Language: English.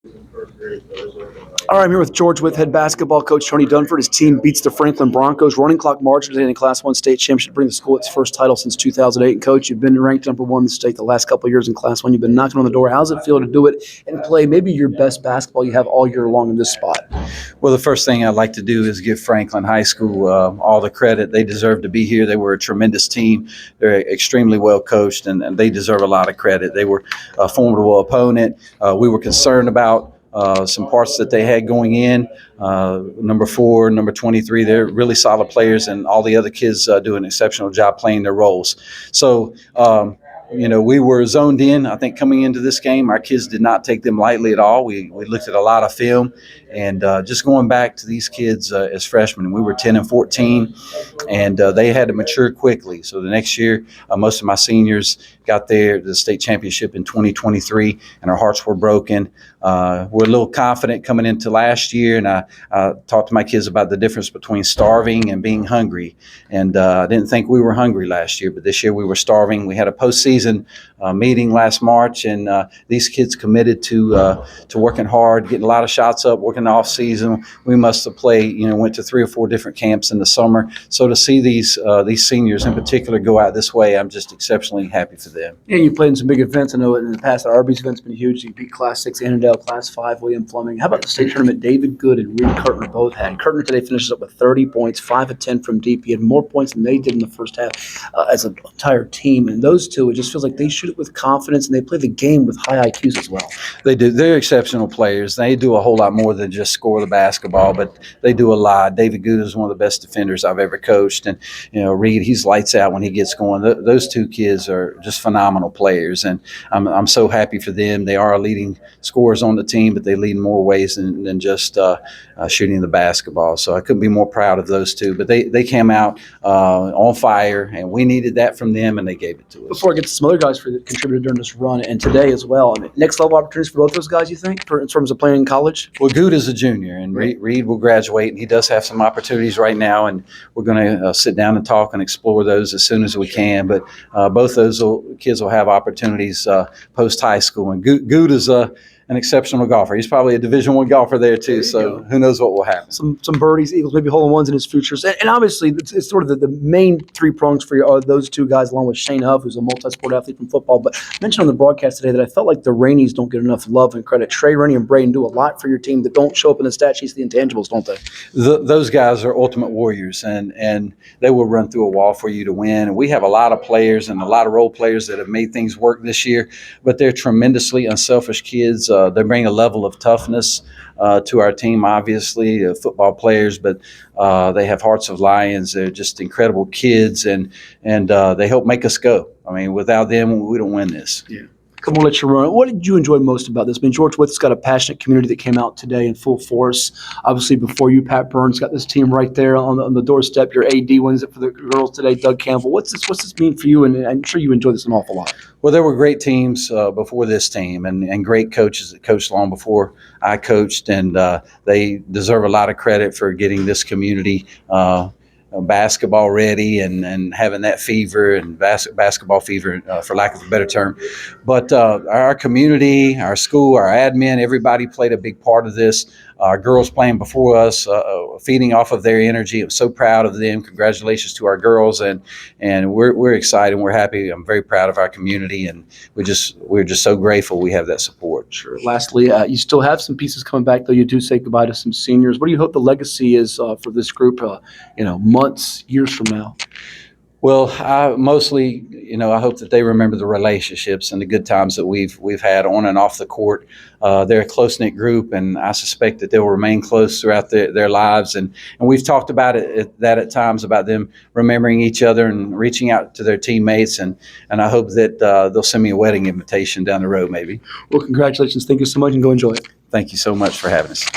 All right, I'm here with George Wythe head basketball coach Tony Dunford. His team beats the Franklin Broncos. Running clock march today in the Class 1 state championship, bring the school its first title since 2008. And Coach, you've been ranked number one in the state the last couple of years in Class 1. You've been knocking on the door. How's it feel to do it and play maybe your best basketball you have all year long in this spot? Well, the first thing I'd like to do is give Franklin High School all the credit. They deserve to be here. They were a tremendous team. They're extremely well coached, and they deserve a lot of credit. They were a formidable opponent. We were concerned about some parts that they had going in. Number 4, number 23, they're really solid players, and all the other kids do an exceptional job playing their roles. So, we were zoned in. I think coming into this game, our kids did not take them lightly at all. We looked at a lot of film, and just going back to these kids as freshmen, we were 10 and 14, and they had to mature quickly. So the next year, most of my seniors got the state championship in 2023, and our hearts were broken. We're a little confident coming into last year, and I talked to my kids about the difference between starving and being hungry. And I didn't think we were hungry last year, but this year we were starving. We had a postseason meeting last March, and these kids committed to working hard, getting a lot of shots up, working off season. We must have played, went to 3 or 4 different camps in the summer. So to see these seniors in particular go out this way, I'm just exceptionally happy for them. Yeah, you played in some big events. I know in the past, the Arby's event's been huge. You beat Class 6 Annandale, Class 5 William Fleming. How about the state tournament? David Good and Reed Kurtner both had. Kurtner today finishes up with 30 points, 5 of 10 from deep. He had more points than they did in the first half as an entire team. And those two, it just feels like they shoot it with confidence, and they play the game with high IQs as well. They do. They're exceptional players. They do a whole lot more than just score the basketball, but they do a lot. David Good is one of the best defenders I've ever coached. And, Reed, he's lights out when he gets going. Those two kids are just phenomenal players, and I'm so happy for them. They are leading scorers on the team, but they lead in more ways than just shooting the basketball. So I couldn't be more proud of those two. But they came out on fire, and we needed that from them, and they gave it to us. Before I get to some other guys that contributed during this run, and today as well, next level opportunities for both those guys, you think, in terms of playing in college? Well, Good is a junior, and Reed will graduate, and he does have some opportunities right now, and we're going to sit down and talk and explore those as soon as we can. But both those kids will have opportunities post-high school, and Good is an exceptional golfer. He's probably a Division I golfer there too, so who knows what will happen. Some birdies, eagles, maybe hole-in-ones in his futures. And obviously, it's sort of the main 3 prongs for you are those 2 guys, along with Shane Huff, who's a multi-sport athlete from football. But I mentioned on the broadcast today that I felt like the Rainies don't get enough love and credit. Trey, Rainey, and Braden do a lot for your team that don't show up in the stat sheets, the intangibles, don't they? Those guys are ultimate warriors, and they will run through a wall for you to win. And we have a lot of players and a lot of role players that have made things work this year, but they're tremendously unselfish kids. They bring a level of toughness to our team, obviously, football players, but they have hearts of lions. They're just incredible kids, and they help make us go. I mean, without them, we don't win this. Yeah. Come on, let you run. What did you enjoy most about this? I mean, George Wythe's got a passionate community that came out today in full force. Obviously, before you, Pat Burns got this team right there on the doorstep. Your AD wins it for the girls today, Doug Campbell. What's this mean for you? And I'm sure you enjoyed this an awful lot. Well, there were great teams before this team, and great coaches that coached long before I coached, and they deserve a lot of credit for getting this community basketball ready and having that fever and basketball fever, for lack of a better term. But our community, our school, our admin, everybody played a big part of this. Our girls playing before us, feeding off of their energy. I'm so proud of them. Congratulations to our girls, and we're excited. We're happy. I'm very proud of our community, and we're just so grateful we have that support. Sure. Lastly, you still have some pieces coming back, though you do say goodbye to some seniors. What do you hope the legacy is for this group? Months, years from now? Well, I mostly, I hope that they remember the relationships and the good times that we've had on and off the court. They're a close-knit group, and I suspect that they'll remain close throughout their lives. And we've talked about that at times, about them remembering each other and reaching out to their teammates. And I hope that they'll send me a wedding invitation down the road, maybe. Well, congratulations. Thank you so much, and go enjoy it. Thank you so much for having us.